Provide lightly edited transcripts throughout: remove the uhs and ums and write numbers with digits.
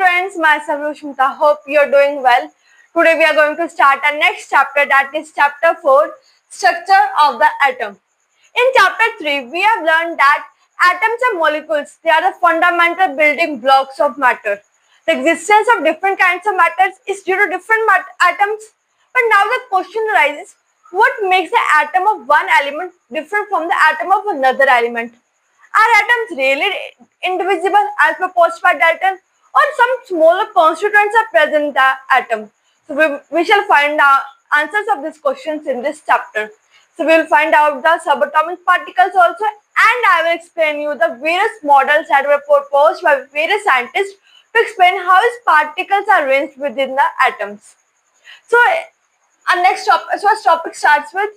friends, myself Rushmita. Hope you're doing well. Today we are going to start our next chapter, that is chapter 4, Structure of the Atom. In chapter 3, we have learned that atoms are molecules. They are the fundamental building blocks of matter. The existence of different kinds of matters is due to different atoms. But now the question arises, what makes the atom of one element different from the atom of another element? Are atoms really indivisible as proposed by Dalton, or some smaller constituents are present in the atom? So we shall find the answers of these questions in this chapter. So we will find out the subatomic particles also, and I will explain you the various models that were proposed by various scientists to explain how these particles are arranged within the atoms. So our next topic starts with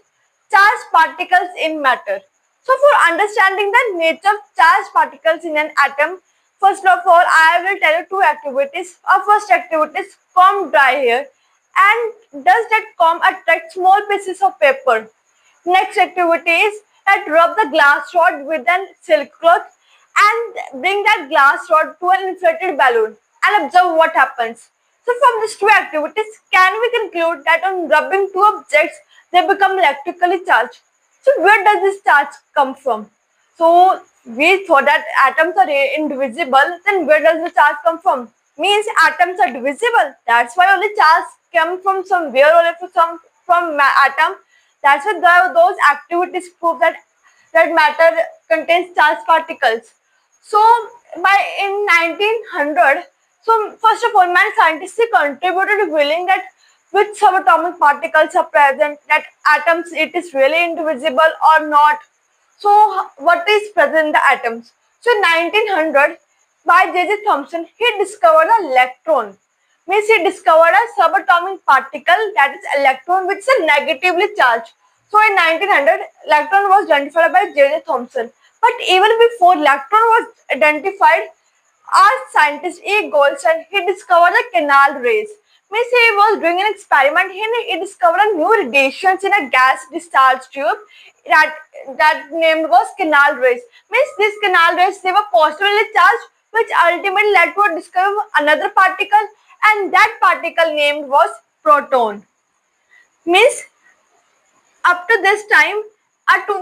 charged particles in matter. So for understanding the nature of charged particles in an atom, first of all, I will tell you two activities. Our first activity is comb dry hair, and does that comb attract small pieces of paper? Next activity is that rub the glass rod with a silk cloth and bring that glass rod to an inflated balloon and observe what happens. So from these two activities, can we conclude that on rubbing two objects, they become electrically charged? So where does this charge come from? So we thought that atoms are indivisible, then where does the charge come from? Means atoms are divisible. That's why only charge come from somewhere or from atom. That's why those activities prove that matter contains charged particles. So by in 1900, so first of all, many scientists contributed revealing that which subatomic particles are present, that atoms it is really indivisible or not. So what is present in the atoms? So in 1900, by J.J. Thomson, he discovered the electron. Means he discovered a subatomic particle, that is electron, which is negatively charged. So in 1900, electron was identified by J.J. Thomson. But even before electron was identified, our scientist E. Goldstein, he discovered the canal rays. Means he was doing an experiment. He discovered a new radiations in a gas discharge tube that named was canal rays. Means these canal rays, they were positively charged, which ultimately led to a discovery of another particle, and that particle named was proton. Means up to this time,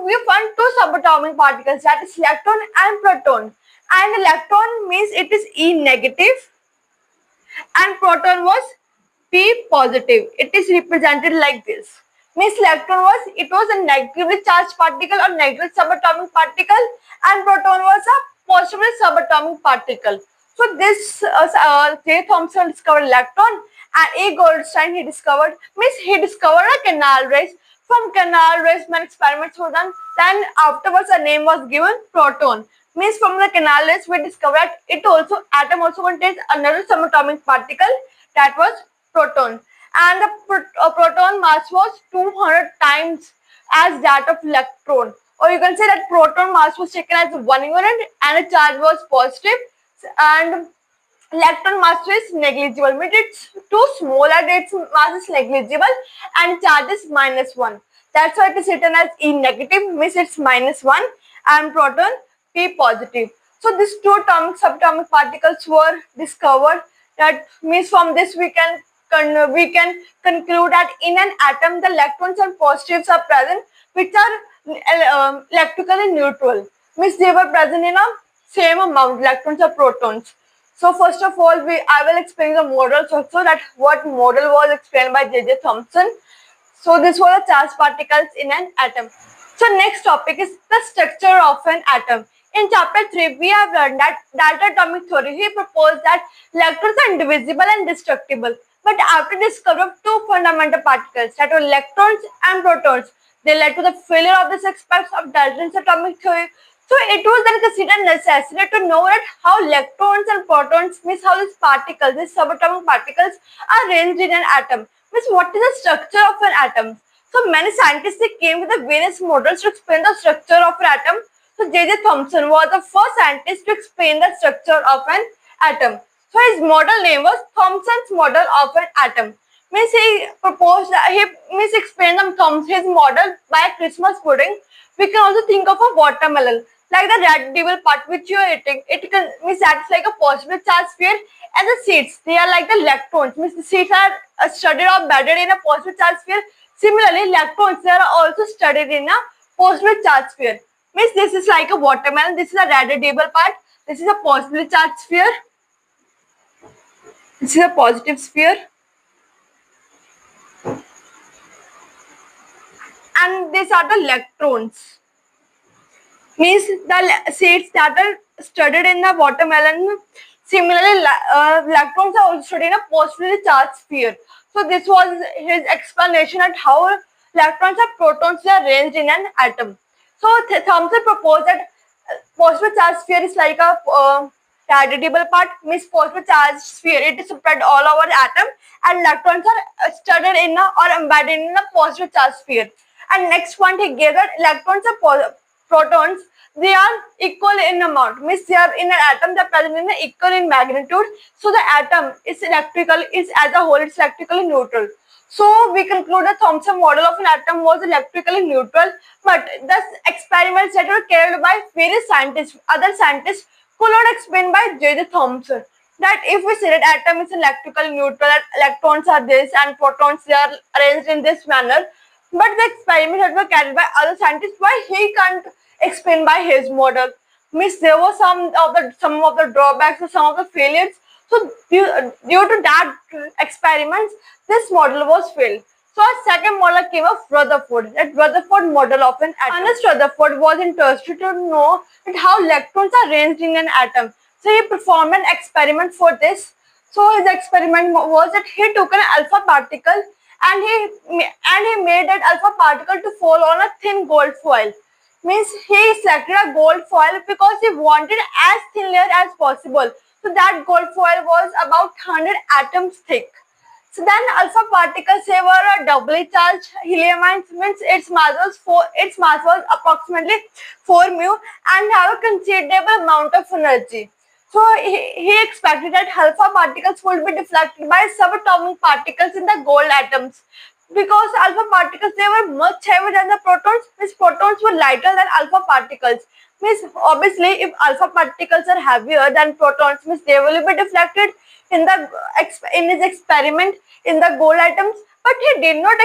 we found two subatomic particles, that is electron and proton. And electron means it is E negative and proton was P positive. It is represented like this. Means electron was a negatively charged particle or negative subatomic particle, and proton was a positively subatomic particle. So this J. Thomson discovered electron, and A. Goldstein he discovered a canal rays. From canal rays, many experiments were done. Then afterwards, a name was given proton. Means from the canal rays, we discovered atom also contains another subatomic particle, that was proton, and the proton mass was 200 times as that of electron. Or you can say that proton mass was taken as 1 unit and the charge was positive, and electron mass is negligible. Means it's too small and its mass is negligible and charge is -1. That's why it is written as E negative, means it's -1, and proton P positive. So these two subatomic particles were discovered. That means from this we can conclude that in an atom the electrons and positives are present, which are electrically neutral. Means they were present in a same amount, electrons or protons. So first of all, I will explain the models also, that what model was explained by J.J. Thomson. So this was the charged particles in an atom. So next topic is the structure of an atom. In chapter 3, we have learned that Dalton atomic theory, he proposed that electrons are indivisible and destructible. But after discovery of two fundamental particles, that were electrons and protons, they led to the failure of this aspect of Dalton's atomic theory. So it was then considered necessary to know that how electrons and protons, means how these particles, these subatomic particles, are arranged in an atom. Means what is the structure of an atom? So many scientists they came with the various models to explain the structure of an atom. So J.J. Thomson was the first scientist to explain the structure of an atom. So his model name was Thomson's model of an atom. Means he explained his model by a Christmas pudding. We can also think of a watermelon. like the red devil part which you are eating. It can means that's like a positive charge sphere, and the seeds they are like the electrons. Means the seeds are studied or embedded in a positive charge sphere. Similarly, electrons they are also studied in a positive charge sphere. Means this is like a watermelon. This is a red devil part. This is a positive charge sphere. This is a positive sphere, and these are the electrons. Means the seeds that are studied in the watermelon. Similarly, electrons are also studied in a positively charged sphere. So this was his explanation at how electrons and protons are arranged in an atom. So Thomson proposed that positive charged sphere is like a radiable part. Means positive charged sphere it is spread all over the atom, and electrons are studied in a, or embedded in a positive charged sphere. And next point he gave that electrons are protons, they are equal in amount. Means they are in an atom, they are present in equal in magnitude. So the atom is electrical, is as a whole, it's electrically neutral. So we conclude the Thomson model of an atom was electrically neutral, but the experiments that were carried by various scientists, other scientists, could not explain by J.J. Thomson. That if we say that atom is electrically neutral, that electrons are this and protons they are arranged in this manner, but the experiments that were carried by other scientists, why he can't explain by his model? Means there were some of the drawbacks or some of the failures. So due to that experiments, this model was failed. So a second model came of Rutherford, that Rutherford model of an atom. Ernest Rutherford was interested to know that how electrons are arranged in an atom. So he performed an experiment for this. So his experiment was that he took an alpha particle and he made that alpha particle to fall on a thin gold foil. Means he selected a gold foil because he wanted as thin layer as possible. So that gold foil was about 100 atoms thick. So then alpha particles they were a doubly charged helium ions, means its mass was approximately 4 mu and have a considerable amount of energy. So he expected that alpha particles would be deflected by subatomic particles in the gold atoms. Because alpha particles they were much heavier than the protons, means protons were lighter than alpha particles. Means obviously if alpha particles are heavier than protons, means they will be deflected in his experiment in the gold atoms. But he did not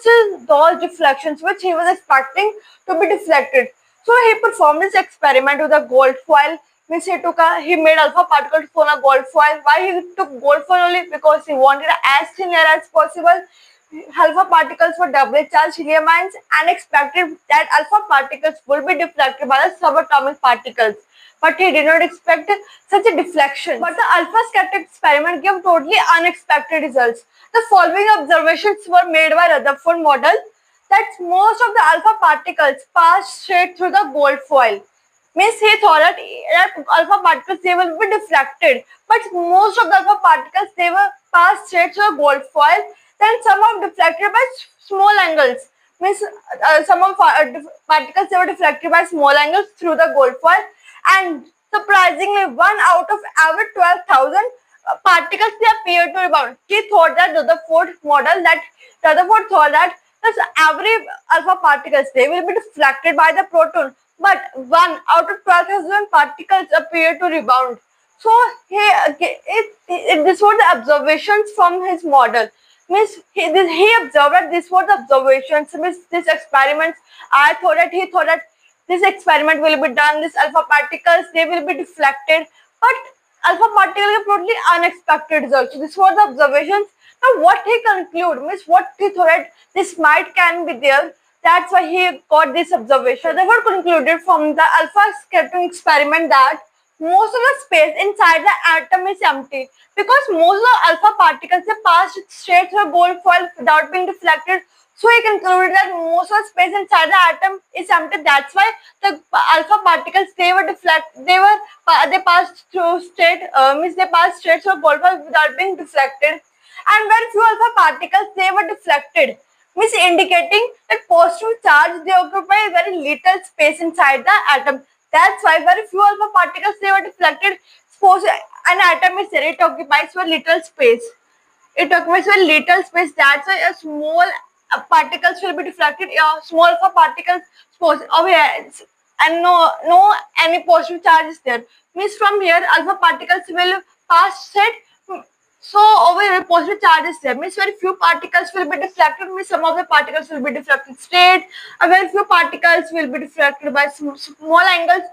see those deflections which he was expecting to be deflected. So he performed this experiment with a gold foil. Means he made alpha particles for a gold foil. Why he took gold foil only? Because he wanted as thin layer as possible. Alpha particles were doubly charged helium ions and expected that alpha particles will be deflected by the subatomic particles. But he did not expect such a deflection. But the alpha scattering experiment gave totally unexpected results. The following observations were made by Rutherford model that most of the alpha particles passed straight through the gold foil. Means he thought that alpha particles they will be deflected, but most of the alpha particles they were passed straight through the gold foil. Then some are deflected by small angles. Means some of particles they were deflected by small angles through the gold foil, and surprisingly, 1 out of every 12,000 particles they appear to rebound. He thought that Rutherford thought that every alpha particles they will be deflected by the proton, but 1 out of 12,000 particles appear to rebound. So this were the observations from his model. Means he observed that this were the observations. Means this experiments. He thought that this experiment will be done. This alpha particles they will be deflected, but alpha particles have totally unexpected results. So this were the observations. Now what he concluded, means what he thought that this might can be there. That's why he got this observation. Therefore concluded from the alpha scattering experiment that most of the space inside the atom is empty, because most of the alpha particles they passed straight through a gold foil without being deflected. So he concluded that most of the space inside the atom is empty. That's why the alpha particles they passed through they passed straight through a gold foil without being deflected, and very few alpha particles they were deflected, means indicating that positive charge they occupy very little space inside the atom. That's why very few alpha particles they were deflected. Suppose an atom is there, it occupies very little space. It occupies very little space. That's why a small particles will be deflected. Small alpha particles, suppose and no any positive charge is there. Means from here alpha particles will pass straight. So over here positive charge is there. Means very few particles will be deflected. Means some of the particles will be deflected straight. A very few particles will be deflected by small angles.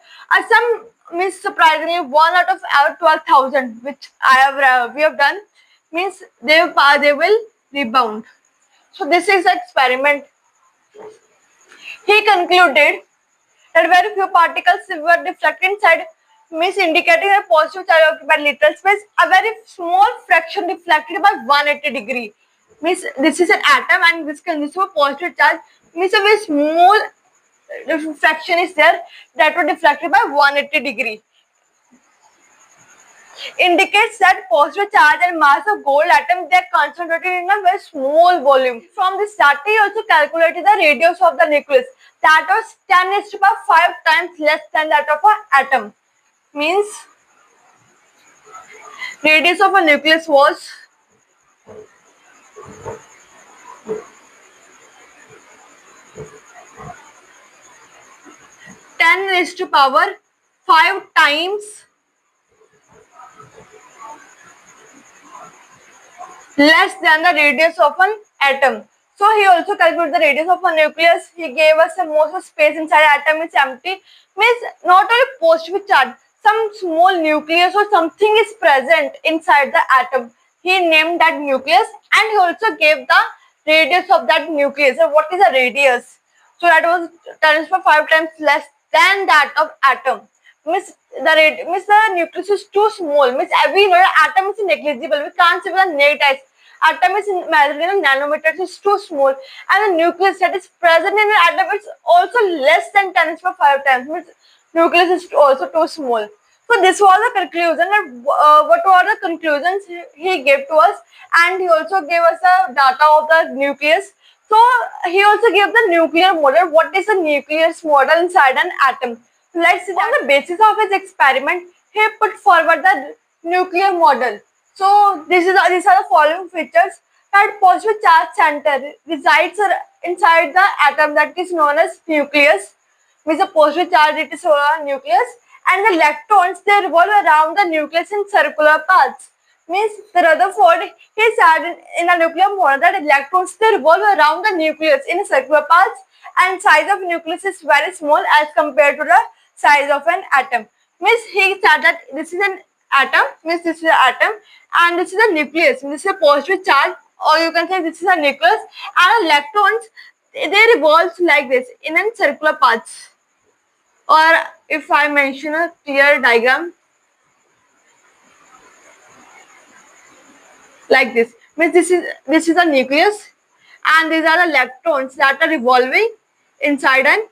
Some means surprisingly 1 out of 12,000, which I have we have done. Means they will rebound. So this is the experiment. He concluded that very few particles were deflected inside, means indicating a positive charge occupied little space. A very small fraction deflected by 180 degree. Means this is an atom and this consists of a positive charge. Means a very small fraction is there that was deflected by 180 degree. Indicates that positive charge and mass of gold atom, they are concentrated in a very small volume. From this data, he also calculated the radius of the nucleus. That was 10 is to the power 5 times less than that of an atom. Means radius of a nucleus was 10 raised to power 5 times less than the radius of an atom. So he also calculated the radius of a nucleus. He gave us some more space inside atom is empty. Means not only positive charge, some small nucleus or something is present inside the atom. He named that nucleus and he also gave the radius of that nucleus. So what is the radius? So that was 10 to the 5 times less than that of atom. Means the nucleus is too small. Means we know atom is negligible. We can't see with the naked eyes. Atom is measured in nanometers, is too small, and the nucleus that is present in the atom is also less than 10 to the 5 times. Means nucleus is also too small. So this was the conclusion. And what were the conclusions he gave to us, and he also gave us the data of the nucleus. So he also gave the nuclear model. What is a nuclear model inside an atom? Let's see. On the basis of his experiment, he put forward the nuclear model. So these are the following features. That positive charge center resides inside the atom, that is known as nucleus. Means a positive charge, it is a nucleus, and the electrons, they revolve around the nucleus in circular paths. Means the Rutherford, he said in a nuclear model that electrons, they revolve around the nucleus in circular paths, and size of nucleus is very small as compared to the size of an atom. Means he said that this is an atom, means this is an atom, and this is a nucleus. This is a positive charge, or you can say this is a nucleus, and electrons, they revolve like this in a circular paths. Or if I mention a clear diagram like this, means this is a nucleus, and these are the electrons that are revolving inside an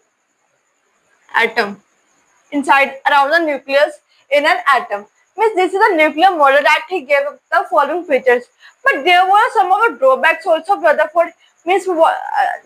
atom, inside around the nucleus in an atom. Means this is a nuclear model that he gave the following features. But there were some of the drawbacks also of Rutherford. Means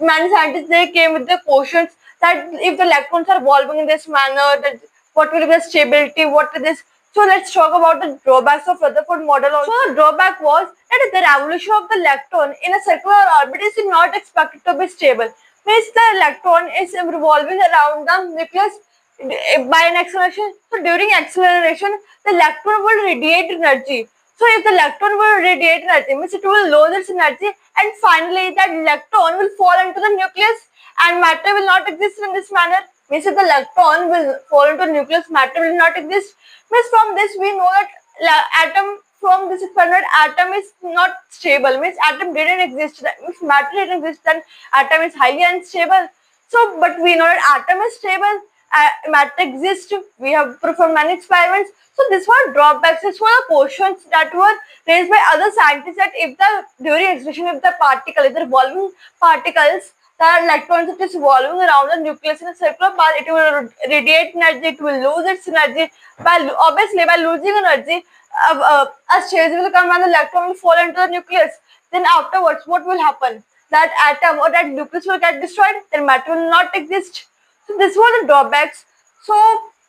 many scientists, they came with the questions that if the electrons are evolving in this manner, that what will be the stability, what is this? So let's talk about the drawbacks of Rutherford model also. So the drawback was that the revolution of the electron in a circular orbit is not expected to be stable. Means the electron is revolving around the nucleus by an acceleration. So during acceleration, the electron will radiate energy. So if the electron will radiate energy, means it will lose its energy, and finally that electron will fall into the nucleus, and matter will not exist in this manner. Means if the electron will fall into the nucleus, matter will not exist. Means from this we know that atom, from this experiment, atom is not stable. Means atom didn't exist. If matter didn't exist, then atom is highly unstable. So, but we know that atom is stable. Matter exists. We have performed many experiments. So this were drawbacks. This were the questions that were raised by other scientists, that if the during acceleration, if the particle, if the revolving particles, the electrons, it is revolving around the nucleus in a circular path, it will radiate energy, it will lose its energy. Obviously by losing energy, a stage will come when the electron will fall into the nucleus. Then afterwards, what will happen? That atom or that nucleus will get destroyed. Then matter will not exist. So this were the drawbacks. So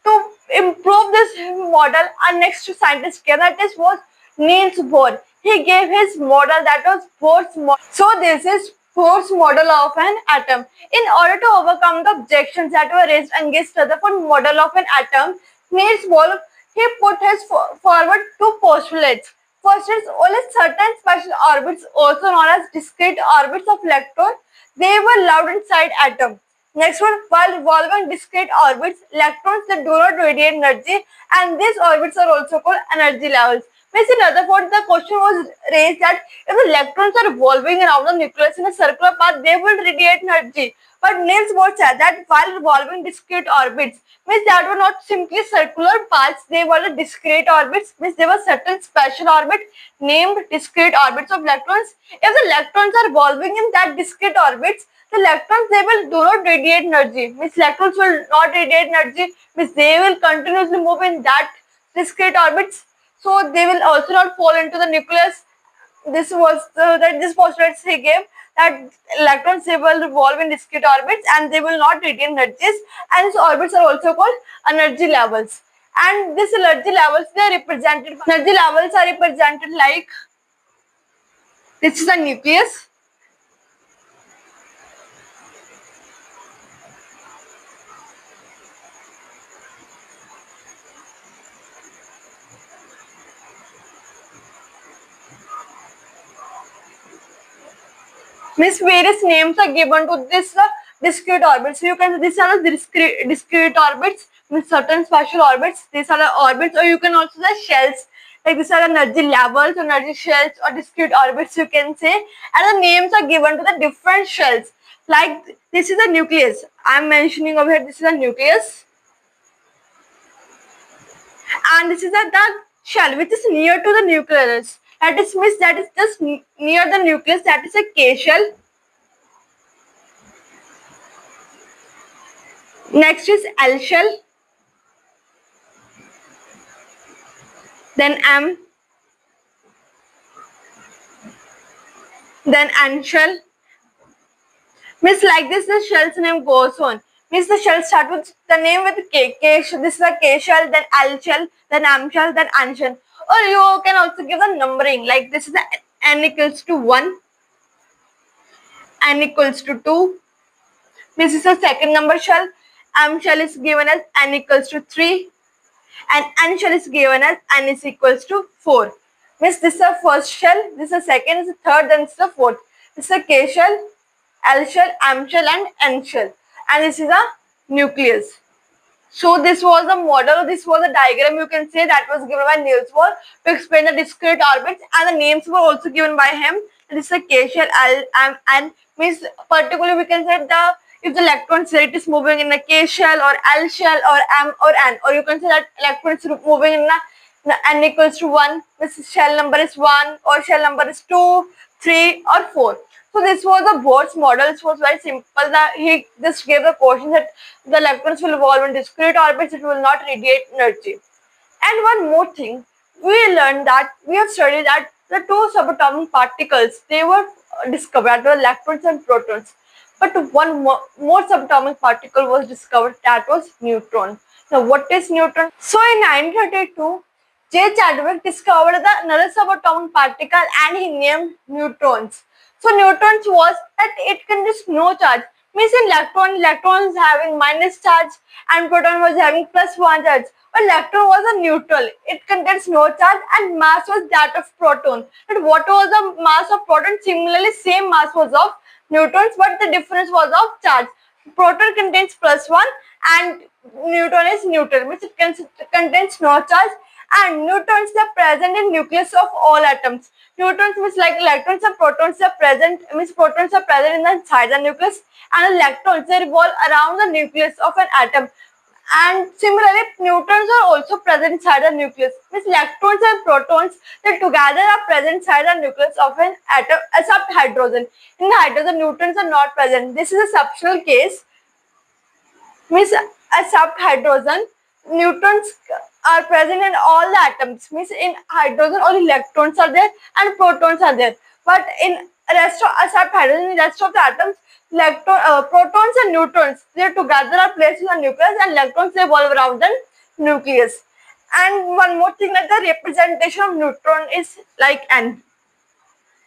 to improve this model, our next scientist came, that was Niels Bohr. He gave his model, that was Bohr's model. So this is Bohr's model of an atom. In order to overcome the objections that were raised against Rutherford's model of an atom, Niels Bohr he put his forward two postulates. First is only certain special orbits, also known as discrete orbits of electrons, they were allowed inside atom. Next one, while revolving discrete orbits, electrons that do not radiate energy, and these orbits are also called energy levels. Means in other words, the question was raised that if the electrons are revolving around the nucleus in a circular path, they will radiate energy. But Niels Bohr said that while revolving discrete orbits, means that were not simply circular paths, they were the discrete orbits, means there were certain special orbits named discrete orbits of electrons. If the electrons are revolving in that discrete orbits, the electrons they will do not radiate energy, means electrons will not radiate energy, means they will continuously move in that discrete orbits, so they will also not fall into the nucleus. This was this postulate he gave that electrons they will revolve in discrete orbits and they will not retain energies, and these orbits are also called energy levels. And these energy levels they are represented. Energy levels are represented like this is the nucleus. Means various names are given to this discrete orbits. So you can these are the discrete orbits, means certain special orbits. These are the orbits, or you can also say shells. Like these are energy levels, energy shells, or discrete orbits. You can say, and the names are given to the different shells. Like this is the nucleus. I am mentioning over here. This is the nucleus, and this is the shell which is near to the nucleus. That is means that is just near the nucleus. That is a K shell. Next is L shell, then M, then N shell. Means like this the shell's name goes on. Means the shell start with the name with K. This is the K shell, then L shell, then M shell, then N shell. Or you can also give the numbering, like this is the N equals to 1, N equals to 2. This is the second number shell. M shell is given as N equals to 3, and N shell is given as N is equals to 4. Means this is the first shell, this is the second, this is the third, then this is the fourth. This is the K shell, L shell, M shell, and N shell, and this is a nucleus. So this was the model, this was the diagram you can say that was given by Niels Bohr to explain the discrete orbits, and the names were also given by him. This is a K shell, L, M, N. Means particularly we can say the if the electron state is moving in a K shell or L shell or M or N, or you can say that electron is moving in the N equals to 1, this shell number is 1, or shell number is 2, 3 or 4. So this was the Bohr's model. It was very simple. That he just gave the question that the electrons will evolve in discrete orbits, it will not radiate energy. And one more thing, we learned that we have studied that the two subatomic particles they were discovered, the electrons and protons. But one more subatomic particle was discovered, that was neutron. Now what is neutron? So in 1932, J. Chadwick discovered another subatomic particle and he named neutrons. So neutrons was that it contains no charge. Means in electron is having minus charge and proton was having plus 1 charge. But electron was a neutral. It contains no charge and mass was that of proton. But what was the mass of proton? Similarly, same mass was of neutrons, but the difference was of charge. Proton contains plus 1 and neutron is neutral, means it contains no charge, and neutrons are present in nucleus of all atoms. Neutrons means like electrons and protons are present, means protons are present in the inside the nucleus, and electrons they revolve around the nucleus of an atom. And similarly, neutrons are also present inside the nucleus. Means electrons and protons they together are present inside the nucleus of an atom except hydrogen. In the hydrogen, neutrons are not present. This is a exceptional case. Means except hydrogen, neutrons are present in all the atoms. Means in hydrogen only electrons are there and protons are there. But in rest of except hydrogen, in rest of the atoms, protons and neutrons they together are placed in the nucleus, and electrons they revolve around the nucleus. And one more thing, that the representation of neutron is like N.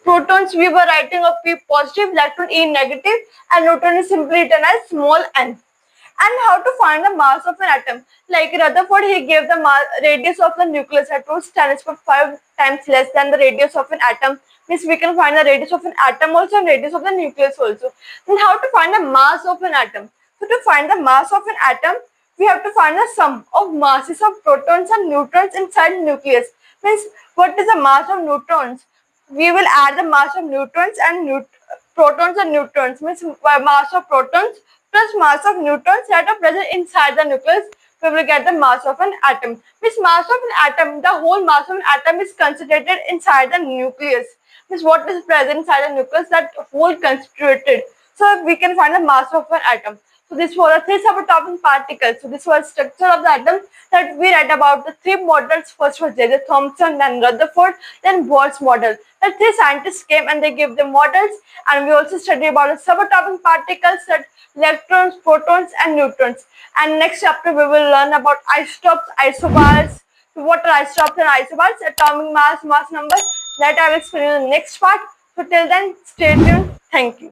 Protons we were writing of P positive, electron E negative, and neutron is simply written as small n. And how to find the mass of an atom? Like Rutherford, he gave the radius of the nucleus at 10 to 5 times less than the radius of an atom. Means we can find the radius of an atom also and radius of the nucleus also. And how to find the mass of an atom? So to find the mass of an atom, we have to find the sum of masses of protons and neutrons inside the nucleus. Means what is the mass of neutrons? We will add the mass of neutrons and protons and neutrons. Means mass of protons plus mass of neutrons that are present inside the nucleus, we will get the mass of an atom. Means mass of an atom, the whole mass of an atom is concentrated inside the nucleus. Means what is present inside the nucleus, that whole constituted. So we can find the mass of an atom. So this was the three subatomic particles. So this was structure of the atom that we read about the three models. First was J.J. Thomson, then Rutherford, then Bohr's model. The three scientists came and they gave the models, and we also studied about the subatomic particles, that electrons, protons, and neutrons. And next chapter we will learn about isotopes, isobars. So what are isotopes and isobars? Atomic mass, mass number. That I will explain in the next part. So till then, stay tuned. Thank you.